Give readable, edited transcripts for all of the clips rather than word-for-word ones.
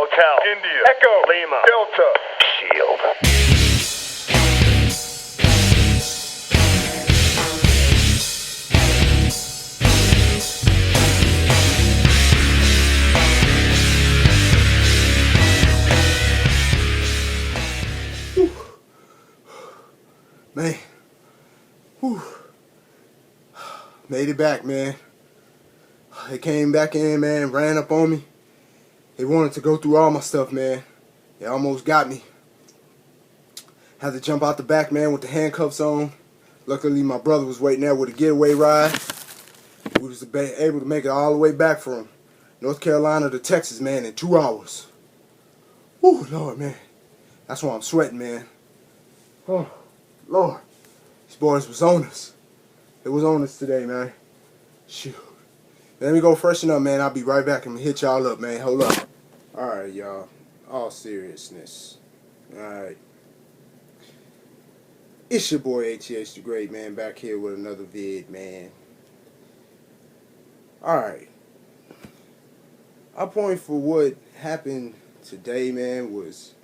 Hotel. India. Echo. Lima. Delta. Shield. Man, whew. Made it back, man. They came back in, man, ran up on me. They wanted to go through all my stuff, man. They almost got me. Had to jump out the back, man, with the handcuffs on. Luckily, my brother was waiting there with a getaway ride. We was able to make it all the way back from North Carolina to Texas, man, in 2 hours. Whew, Lord, man. That's why I'm sweating, man. Oh, Lord. These boys was on us. It was on us today, man. Shoot. Let me go freshen up, man. I'll be right back. I'm going to hit y'all up, man. Hold up. Alright, y'all. All seriousness. Alright. It's your boy ATH the Great, man. Back here with another vid, man. Alright. Our point for what happened today, man, was...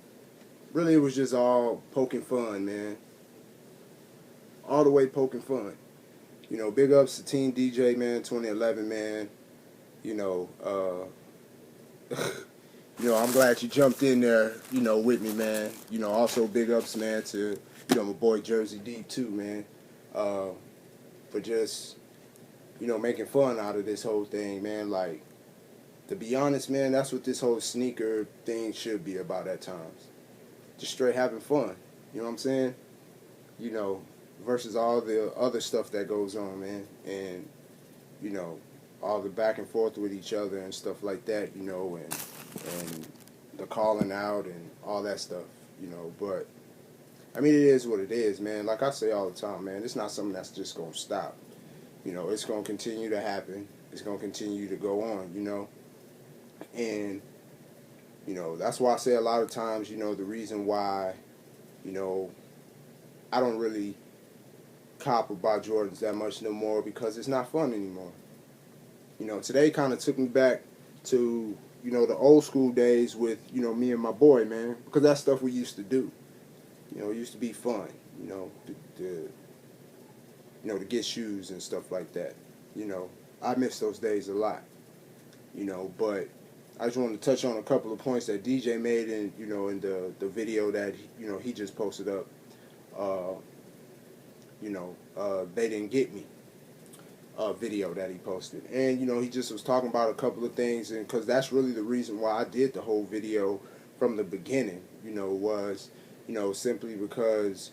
Really, it was just all poking fun, man. All the way poking fun. You know, big ups to Team DJ, man, 2011, man. You know, I'm glad you jumped in there, with me, man. Also big ups, man, to, my boy Jersey Deep, too, man. For just, making fun out of this whole thing, man. Like, to be honest, man, that's what this whole sneaker thing should be about at times. Just straight having fun. You know what I'm saying? Versus all the other stuff that goes on, man. And, all the back and forth with each other and stuff like that, and the calling out and all that stuff, But, I mean, it is what it is, man. Like I say all the time, man, it's not something that's just going to stop. It's going to continue to happen. It's going to continue to go on, And, that's why I say a lot of times, the reason why, I don't really cop or buy Jordans that much no more because it's not fun anymore. Today kind of took me back to, the old school days with, me and my boy, man, because that's stuff we used to do. It used to be fun, to get shoes and stuff like that. I miss those days a lot, but I just wanted to touch on a couple of points that DJ made in, in the video that, he just posted up. They Didn't Get Me video that he posted. And, he just was talking about a couple of things, and because that's really the reason why I did the whole video from the beginning, was, simply because,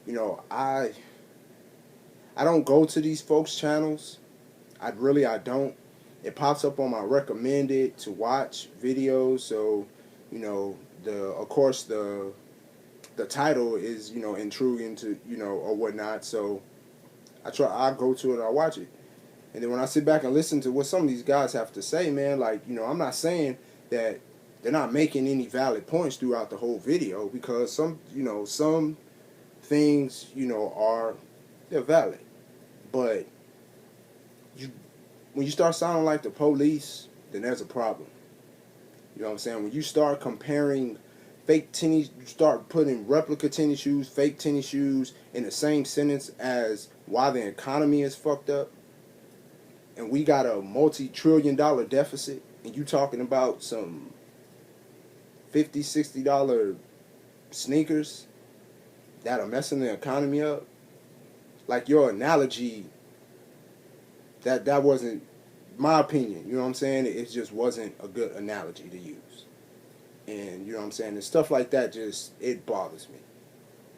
I don't go to these folks' channels. I don't. It pops up on my recommended to watch videos, so, of course, the title is, intriguing to, or whatnot, so I go to it and I watch it. And then when I sit back and listen to what some of these guys have to say, man, like, I'm not saying that they're not making any valid points throughout the whole video, because some things, they're valid. But when you start sounding like the police, then there's a problem. You know what I'm saying? When you start comparing fake tennis, you start putting replica tennis shoes, fake tennis shoes in the same sentence as why the economy is fucked up, and we got a multi-trillion-dollar deficit, and you talking about some $50, $60 sneakers that are messing the economy up. Like, your analogy, that wasn't my opinion, you know what I'm saying? It just wasn't a good analogy to use. And, you know what I'm saying? And stuff like that it bothers me.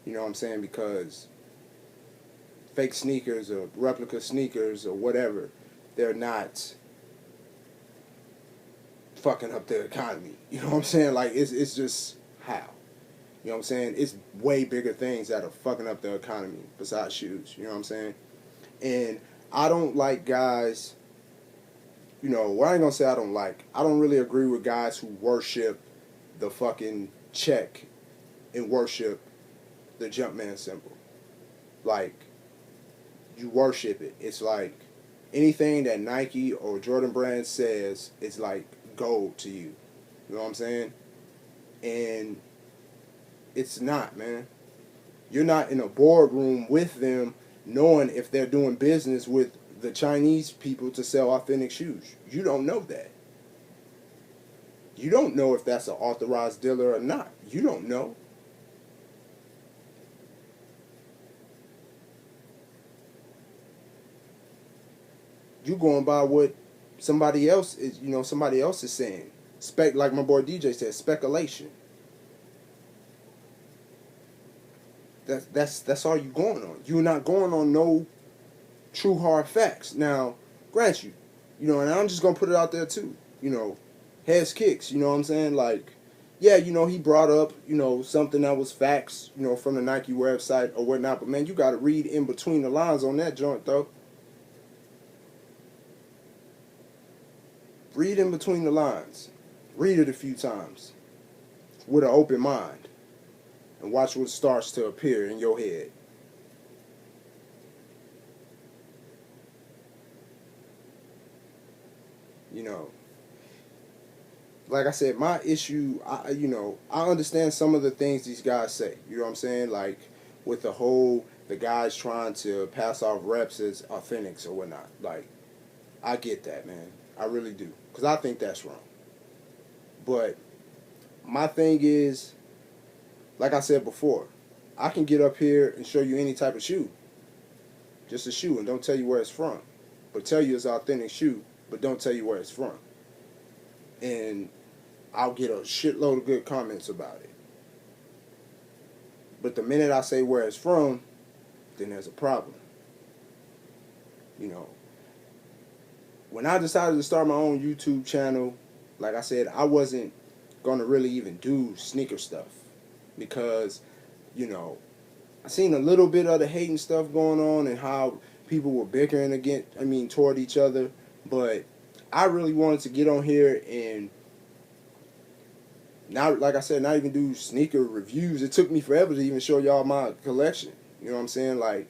You know what I'm saying? Because fake sneakers or replica sneakers or whatever, they're not fucking up the economy. You know what I'm saying? Like, it's just how. You know what I'm saying? It's way bigger things that are fucking up the economy besides shoes. You know what I'm saying? And I don't like guys, what I ain't gonna say I don't really agree with guys who worship the fucking check and worship the Jumpman symbol. Like, you worship it. It's like anything that Nike or Jordan Brand says is like gold to you. You know what I'm saying? And it's not, man. You're not in a boardroom with them knowing if they're doing business with the Chinese people to sell authentic shoes. You don't know that. You don't know if that's an authorized dealer or not. You don't know. You going by what somebody else is, somebody else is saying. Like my boy DJ said, speculation. That's all you going on. You're not going on no true hard facts. Now, grant you, and I'm just gonna put it out there too. Heads kicks. You know what I'm saying? Like, yeah, he brought up, something that was facts, from the Nike website or whatnot. But man, you got to read in between the lines on that joint, though. Read in between the lines. Read it a few times with an open mind, and watch what starts to appear in your head. Like I said, my issue, I understand some of the things these guys say. You know what I'm saying? Like, with the guys trying to pass off reps as authentics or whatnot. Like, I get that, man. I really do. Because I think that's wrong. But my thing is, like I said before, I can get up here and show you any type of shoe. Just a shoe, and don't tell you where it's from. But tell you it's an authentic shoe, but don't tell you where it's from. And I'll get a shitload of good comments about it. But the minute I say where it's from, then there's a problem. When I decided to start my own YouTube channel, like I said, I wasn't going to really even do sneaker stuff. Because, I seen a little bit of the hating stuff going on and how people were bickering toward each other. But I really wanted to get on here and now, like I said, not even do sneaker reviews. It took me forever to even show y'all my collection. You know what I'm saying? Like,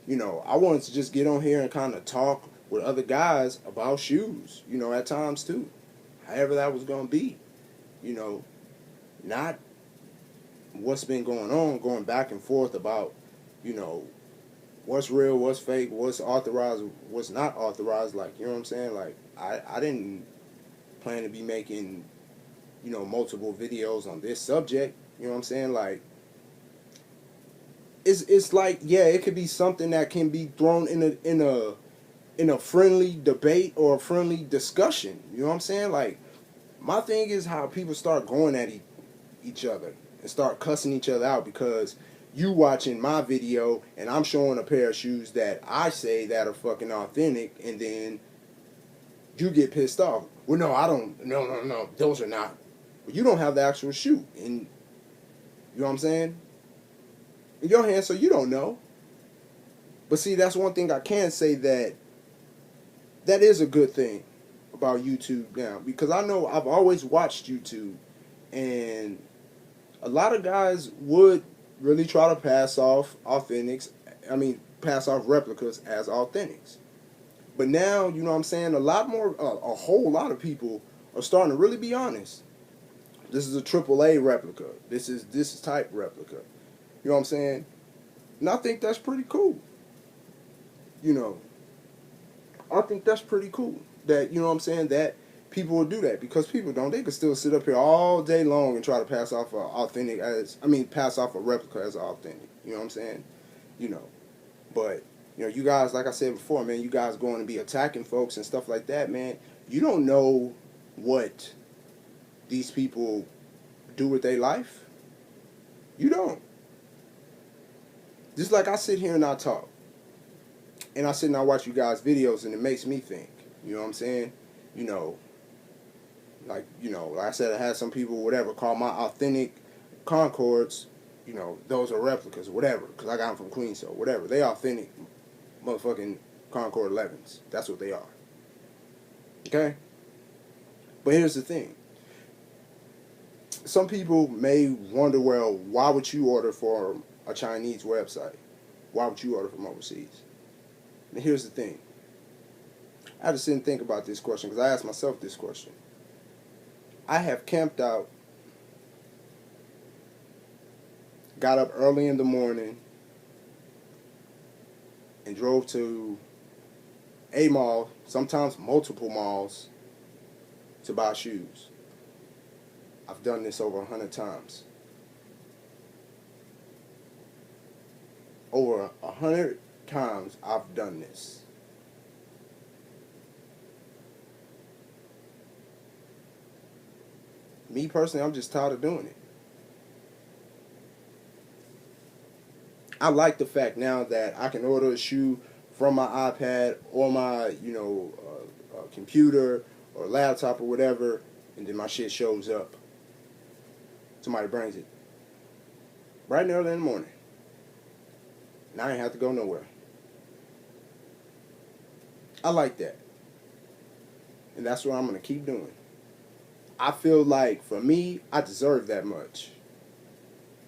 I wanted to just get on here and kind of talk with other guys about shoes, at times too. However that was going to be. Not what's been going back and forth about, what's real, what's fake, what's authorized, what's not authorized. Like, you know what I'm saying? Like, I didn't plan to be making, multiple videos on this subject. You know what I'm saying? Like, it's like, yeah, it could be something that can be thrown in a friendly debate or a friendly discussion. You know what I'm saying? Like, my thing is how people start going at each other and start cussing each other out because you watching my video and I'm showing a pair of shoes that I say that are fucking authentic, and then you get pissed off. Well, no, I don't. No, those are not. But you don't have the actual shoe, and you know what I'm saying? In your hand, so you don't know. But see, that's one thing I can say that is a good thing about YouTube now, because I know I've always watched YouTube, and a lot of guys would really try to pass off replicas as authentics. But now, you know what I'm saying, a whole lot of people are starting to really be honest. This is a AAA replica. This is type replica. You know what I'm saying? And I think that's pretty cool. I think that's pretty cool. That, you know what I'm saying, that people will do that, because people don't. They could still sit up here all day long and try to pass off pass off a replica as authentic. You know what I'm saying? But, you guys, like I said before, man, you guys going to be attacking folks and stuff like that, man. You don't know what these people do with their life. You don't. Just like I sit here and I talk. And I sit and I watch you guys' videos, and it makes me think. You know what I'm saying? Like I said, I had some people, whatever, call my authentic Concords, those are replicas, whatever, because I got them from Queens, so whatever. They authentic motherfucking Concord 11s. That's what they are. Okay? But here's the thing. Some people may wonder, well, why would you order from a Chinese website? Why would you order from overseas? And here's the thing. I had to sit and think about this question, because I asked myself this question. I have camped out, got up early in the morning, and drove to a mall, sometimes multiple malls, to buy shoes. I've done this over 100 times. Over 100 times I've done this. Me personally, I'm just tired of doing it. I like the fact now that I can order a shoe from my iPad or my, computer or laptop or whatever, and then my shit shows up. Somebody brings it bright and early in the morning, and I ain't have to go nowhere. I like that, and that's what I'm gonna keep doing. I feel like for me, I deserve that much.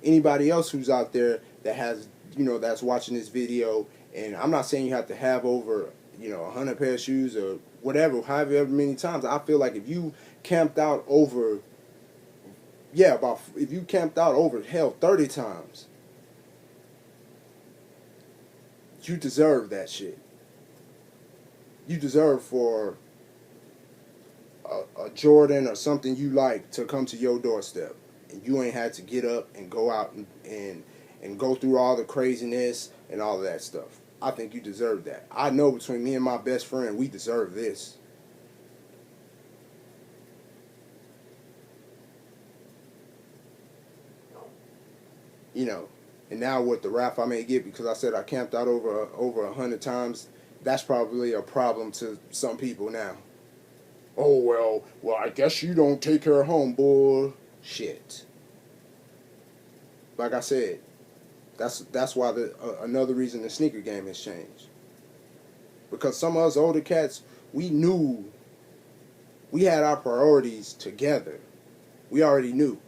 Anybody else who's out there that has, that's watching this video, and I'm not saying you have to have over, 100 pair of shoes or whatever, however many times. I feel like if you camped out over, if you camped out over, hell, 30 times, you deserve that shit. You deserve for a Jordan or something you like to come to your doorstep, and you ain't had to get up and go out and go through all the craziness and all of that stuff. I think you deserve that. I know between me and my best friend, we deserve this. And now with the rap I may get because I said I camped out over 100 times, that's probably a problem to some people now. Oh, well, I guess you don't take her home, bullshit. Like I said, that's why another reason the sneaker game has changed. Because some of us older cats, we knew we had our priorities together. We already knew.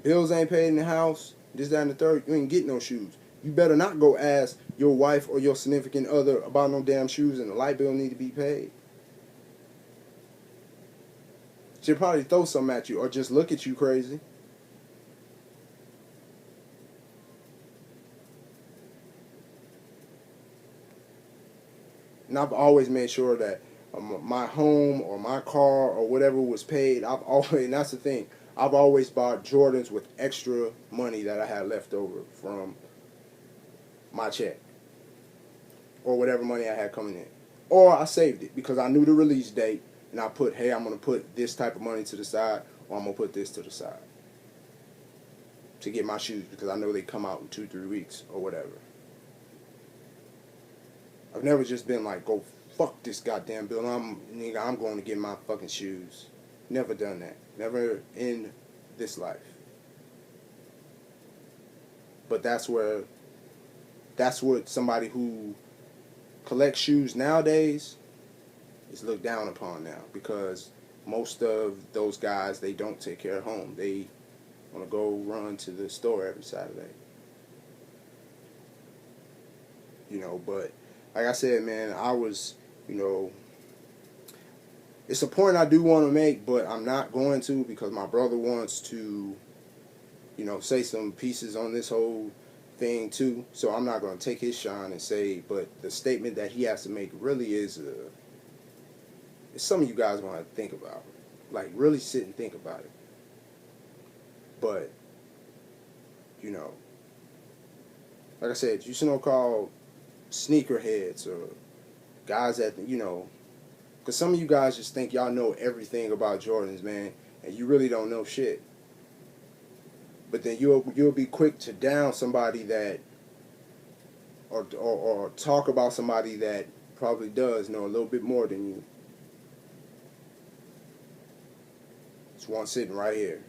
Bills ain't paid in the house, this, that, and the third, you ain't get no shoes. You better not go ask your wife or your significant other about no damn shoes and the light bill need to be paid. She'll probably throw something at you or just look at you crazy. And I've always made sure that my home or my car or whatever was paid. And that's the thing, I've always bought Jordans with extra money that I had left over from my check or whatever money I had coming in. Or I saved it because I knew the release date, and I put, hey, I'm going to put this type of money to the side, or I'm going to put this to the side to get my shoes because I know they come out in 2-3 weeks or whatever. I've never just been like, go fuck this goddamn bill, I'm going to get my fucking shoes. Never done that. Never in this life. But that's what somebody who collects shoes nowadays is looked down upon now, because most of those guys, they don't take care of home. They want to go run to the store every Saturday. But like I said, man, it's a point I do want to make, but I'm not going to because my brother wants to, say some pieces on this whole thing too. So I'm not going to take his shine and say, but the statement that he has to make really is it's something you guys want to think about. Like, really sit and think about it. But, like I said, you should call sneakerheads or guys that, because some of you guys just think y'all know everything about Jordans, man, and you really don't know shit. But then you'll be quick to down somebody that, or talk about somebody that probably does know a little bit more than you. It's one sitting right here.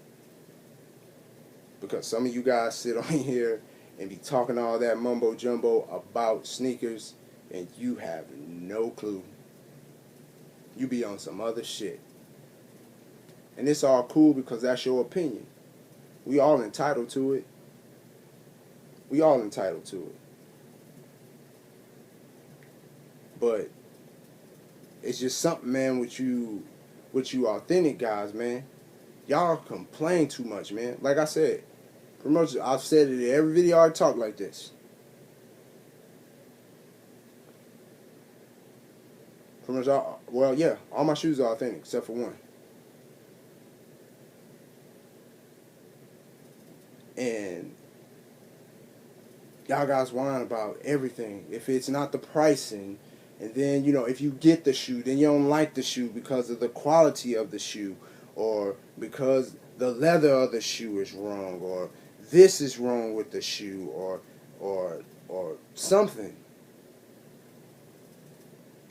Because some of you guys sit on here and be talking all that mumbo jumbo about sneakers, and you have no clue. You be on some other shit. And it's all cool because that's your opinion. We all entitled to it. We all entitled to it. But it's just something, man, with you with you authentic guys, man, y'all complain too much, man. Like I said, pretty much I've said it in every video I talk like this. Pretty much all, well, yeah, all my shoes are authentic except for one. And y'all guys whine about everything. If it's not the pricing, and then, you know, if you get the shoe, then you don't like the shoe because of the quality of the shoe, or because the leather of the shoe is wrong, or this is wrong with the shoe, or something.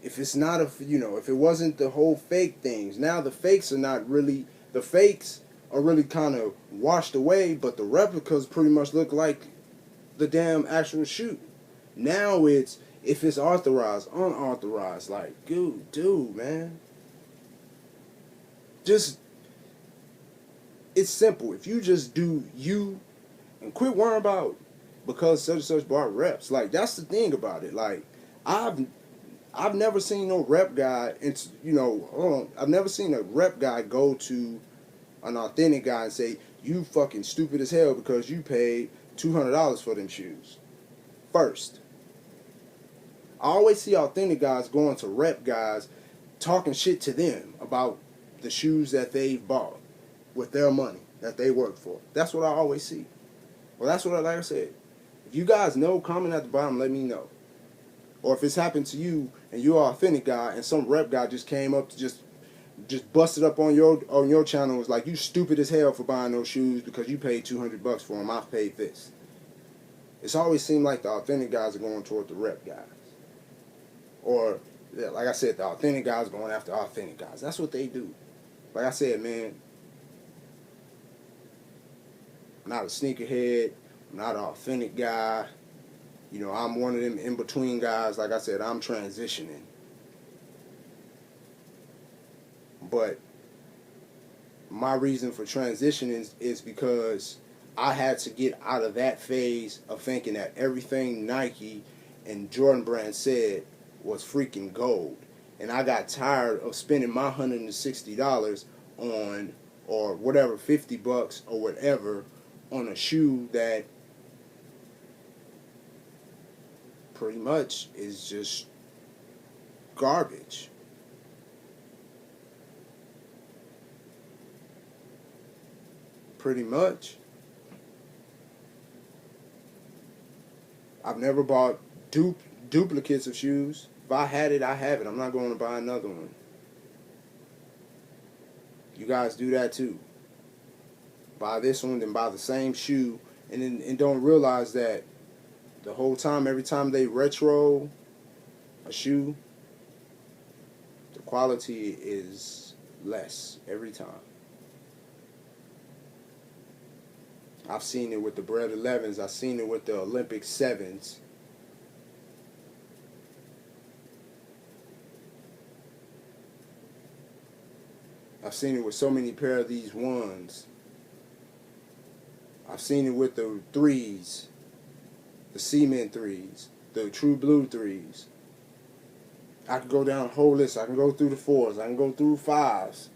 If it's not if it wasn't the whole fake things, now the fakes are really kind of washed away, but the replicas pretty much look like the damn actual shoe. Now it's, if it's authorized, unauthorized, like, dude, man. Just, it's simple. If you just do you and quit worrying about because such and such bought reps, like, that's the thing about it. Like, I've never seen no rep guy, I've never seen a rep guy go to an authentic guy and say, you fucking stupid as hell because you paid $200 for them shoes. First, I always see authentic guys going to rep guys talking shit to them about the shoes that they bought with their money that they worked for. That's what I always see. Well, that's what like I said. If you guys know, comment at the bottom, let me know. Or if it's happened to you and you're an authentic guy and some rep guy just came up to just busted up on your channel, was like, you stupid as hell for buying those shoes because you paid $200 for them. I paid this. It's always seemed like the authentic guys are going toward the rep guys. Or, like I said, the authentic guys going after authentic guys. That's what they do. Like I said, man, I'm not a sneakerhead. I'm not an authentic guy. You know, I'm one of them in-between guys. Like I said, I'm transitioning. But my reason for transitioning is because I had to get out of that phase of thinking that everything Nike and Jordan Brand said was freaking gold. And I got tired of spending my $160 on, or whatever, $50 or whatever, on a shoe that pretty much is just garbage. Pretty much. I've never bought duplicates of shoes. If I had it, I have it. I'm not going to buy another one. You guys do that too. Buy this one, then buy the same shoe, and don't realize that the whole time, every time they retro a shoe, the quality is less every time. I've seen it with the Bred 11s. I've seen it with the Olympic 7s. I've seen it with so many pair of these ones. I've seen it with the 3s, the Cement 3s, the True Blue 3s. I can go down a whole list. I can go through the 4s. I can go through 5s.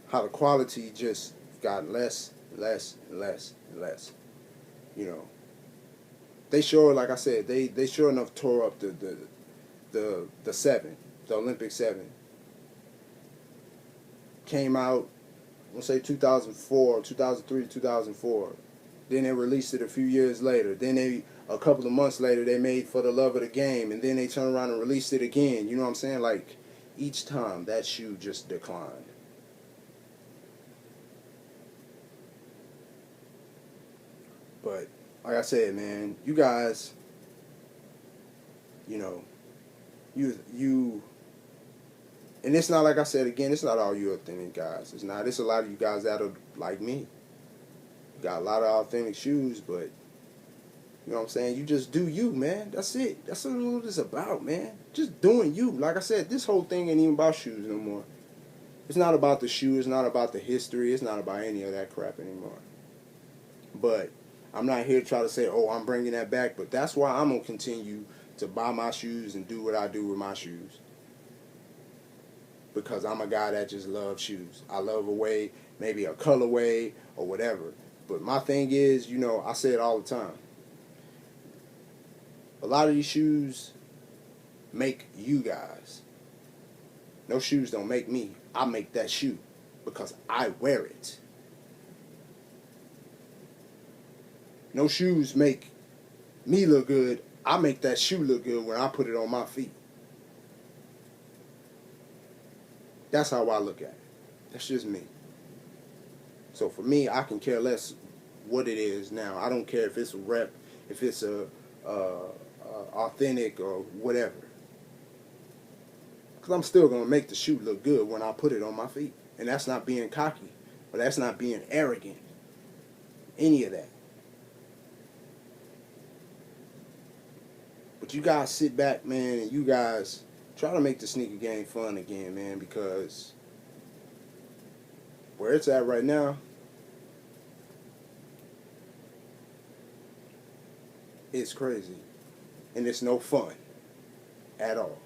How the quality just got less. You know, they sure, like I said, they sure enough tore up the 7, the Olympic 7. Came out, let's say 2004, 2003 to 2004. Then they released it a few years later. Then a couple of months later, they made For the Love of the Game, and then they turned around and released it again. You know what I'm saying? Like, each time that shoe just declined. But like I said, man, you guys, you know, you, and it's not, like I said again, it's not all you authentic guys. It's not. It's a lot of you guys that are like me. You got a lot of authentic shoes, but you know what I'm saying? You just do you, man. That's it. That's what it's about, man. Just doing you. Like I said, this whole thing ain't even about shoes no more. It's not about the shoe. It's not about the history. It's not about any of that crap anymore. But I'm not here to try to say, oh, I'm bringing that back. But that's why I'm going to continue to buy my shoes and do what I do with my shoes. because I'm a guy that just loves shoes. I love a way, maybe a colorway or whatever. But my thing is, you know, I say it all the time. A lot of these shoes make you guys. No shoes don't make me. I make that shoe because I wear it. No shoes make me look good. I make that shoe look good when I put it on my feet. That's how I look at it. That's just me. So for me, I can care less what it is now. I don't care if it's a rep, if it's a authentic or whatever. Because I'm still going to make the shoe look good when I put it on my feet. And that's not being cocky. Or that's not being arrogant. Any of that. But you guys sit back, man, and you guys try to make the sneaker game fun again, man, because where it's at right now, it's crazy. And it's no fun at all.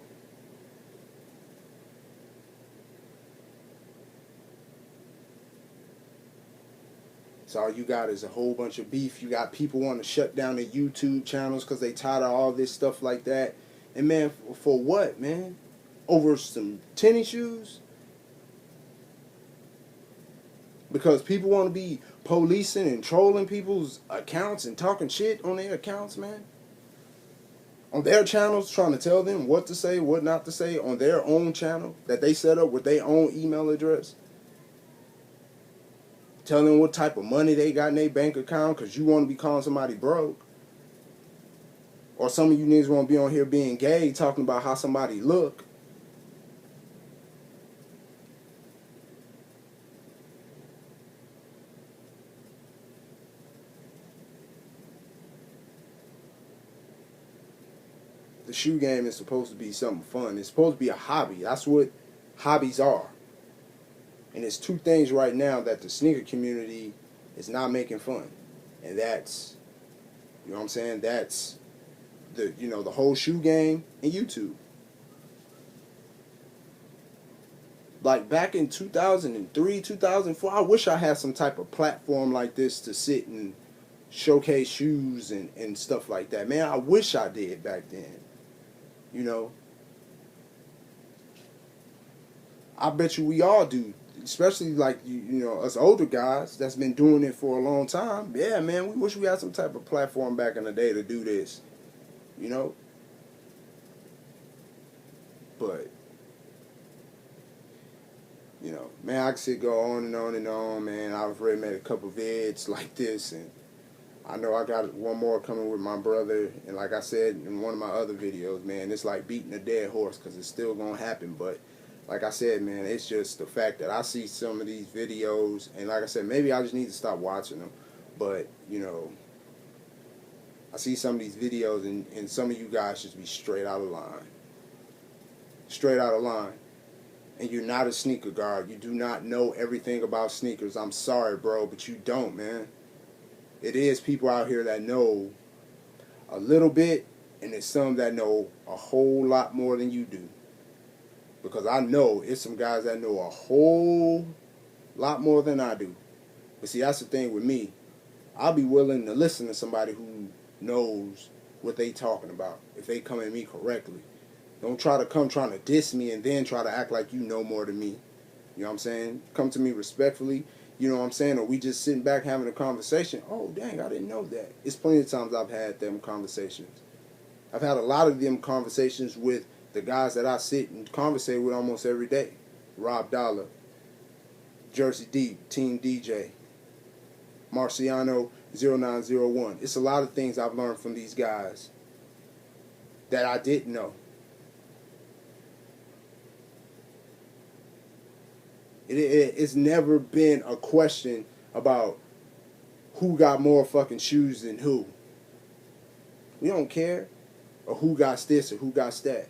So all you got is a whole bunch of beef. You got people wanting to shut down their YouTube channels because they tired of all this stuff like that. And man, for what, man? Over some tennis shoes? Because people want to be policing and trolling people's accounts and talking shit on their accounts, man. On their channels, trying to tell them what to say, what not to say on their own channel that they set up with their own email address. Tell them what type of money they got in their bank account because you want to be calling somebody broke. Or some of you niggas want to be on here being gay, talking about how somebody look. The shoe game is supposed to be something fun. It's supposed to be a hobby. That's what hobbies are. And it's two things right now that the sneaker community is not making fun. And that's, you know what I'm saying? That's the, you know, the whole shoe game and YouTube. Like back in 2003, 2004, I wish I had some type of platform like this to sit and showcase shoes and stuff like that. Man, I wish I did back then. You know, I bet you we all do. Especially like, you know, us older guys that's been doing it for a long time. Yeah, man, we wish we had some type of platform back in the day to do this. You know? But, you know, man, I could go on and on and on, man. I've already made a couple vids like this, and I know I got one more coming with my brother. And like I said in one of my other videos, man, it's like beating a dead horse because it's still going to happen. But like I said, man, it's just the fact that I see some of these videos, and like I said, maybe I just need to stop watching them. But, you know, I see some of these videos, and some of you guys just be straight out of line. Straight out of line. And you're not a sneaker guard. You do not know everything about sneakers. I'm sorry, bro, but you don't, man. It is people out here that know a little bit, and there's some that know a whole lot more than you do. Because I know it's some guys that know a whole lot more than I do. But see, that's the thing with me. I'll be willing to listen to somebody who knows what they talking about if they come at me correctly. Don't try to come trying to diss me and then try to act like you know more than me. You know what I'm saying? Come to me respectfully. You know what I'm saying? Or we just sitting back having a conversation. Oh, dang, I didn't know that. It's plenty of times I've had them conversations. I've had a lot of them conversations with the guys that I sit and conversate with almost every day. Rob Dollar, Jersey Deep, Team DJ, Marciano 0901. It's a lot of things I've learned from these guys that I didn't know. It's never been a question about who got more fucking shoes than who. We don't care. Or who got this or who got that.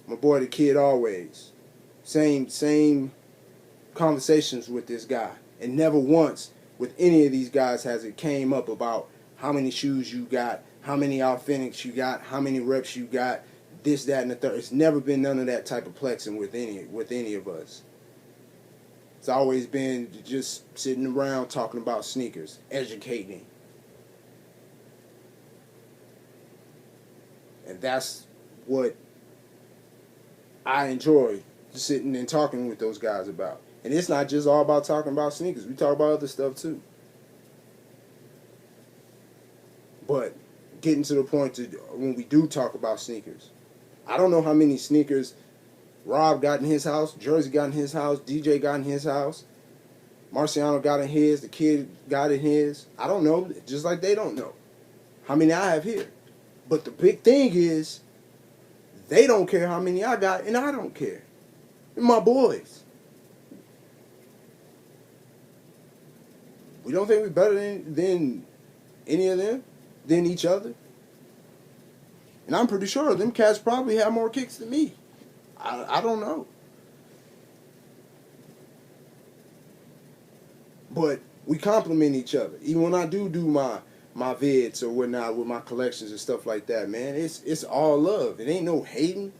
My boy the Kid Always. Same conversations with this guy. And never once with any of these guys has it came up about how many shoes you got, how many Authentics you got, how many reps you got. this, that, and the third. It's never been none of that type of plexing with any of us. It's always been just sitting around talking about sneakers, educating. And that's what I enjoy sitting and talking with those guys about. And it's not just all about talking about sneakers. We talk about other stuff too. But getting to the point to when we do talk about sneakers, I don't know how many sneakers Rob got in his house, Jersey got in his house, DJ got in his house, Marciano got in his, the kid got in his. I don't know, just like they don't know how many I have here. But the big thing is, they don't care how many I got, and I don't care. They're my boys. We don't think we're better than any of them, than each other. And I'm pretty sure them cats probably have more kicks than me. I don't know. But we compliment each other. Even when I do my vids or whatnot with my collections and stuff like that, man, it's all love. It ain't no hating.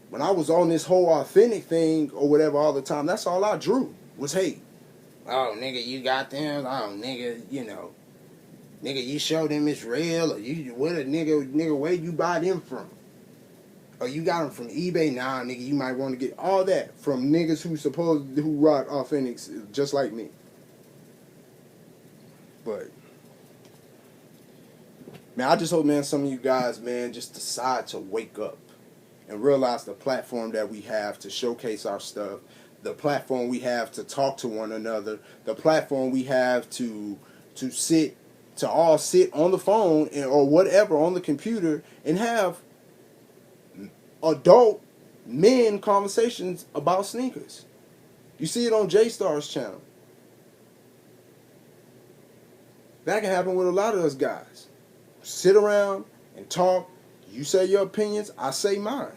When I was on this whole authentic thing or whatever all the time, that's all I drew was hate. Oh, nigga, you got them. Oh, nigga, you know. Nigga, you show them it's real. Or you, what a nigga, where you buy them from? Or you got them from eBay? Nah, nigga, you might want to get all that from niggas who rock authentics just like me. But, man, I just hope, man, some of you guys, man, just decide to wake up and realize the platform that we have to showcase our stuff, the platform we have to talk to one another, the platform we have to all sit on the phone or whatever on the computer and have adult men conversations about sneakers. You see it on J-Star's channel. That can happen with a lot of us guys. Sit around and talk. You say your opinions, I say mine.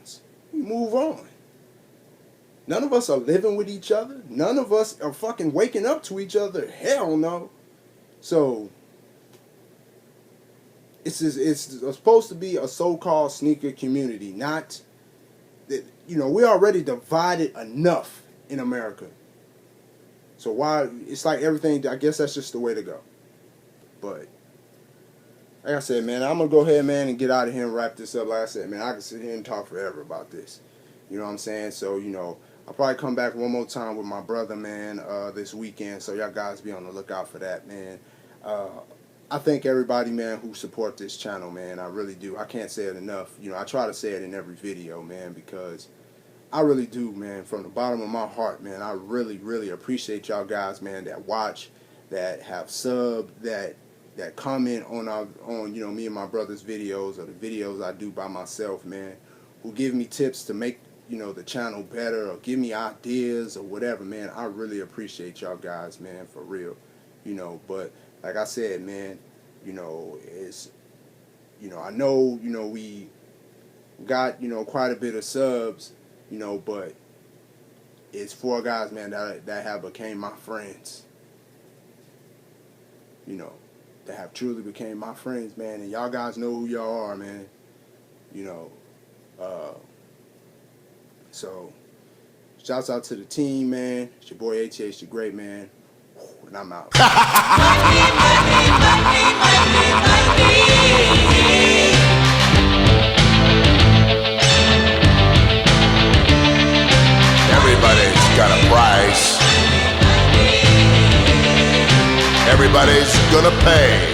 We move on. None of us are living with each other. None of us are fucking waking up to each other. Hell no. So it's supposed to be a so-called sneaker community, not that, you know, we're already divided enough in America. So why, it's like everything, I guess that's just the way to go. But like I said, man, I'm going to go ahead, man, and get out of here and wrap this up. Like I said, man, I can sit here and talk forever about this. You know what I'm saying? So, you know, I'll probably come back one more time with my brother, man, this weekend. So y'all guys be on the lookout for that, man. I thank everybody, man, who support this channel, man. I really do. I can't say it enough. You know, I try to say it in every video, man, because I really do, man, from the bottom of my heart, man. I really, really appreciate y'all guys, man, that watch, that have subbed, that comment on you know, me and my brother's videos or the videos I do by myself, man, who give me tips to make, you know, the channel better or give me ideas or whatever, man. I really appreciate y'all guys, man, for real. You know, but like I said, man, you know, it's, you know, I know, you know, we got, you know, quite a bit of subs, you know, but it's 4 guys, man, that have became my friends. You know, that have truly became my friends, man, and y'all guys know who y'all are, man. You know, so shouts out to the team, man. It's your boy ATH, the great man, and I'm out. Everybody's got a price. Everybody's gonna pay.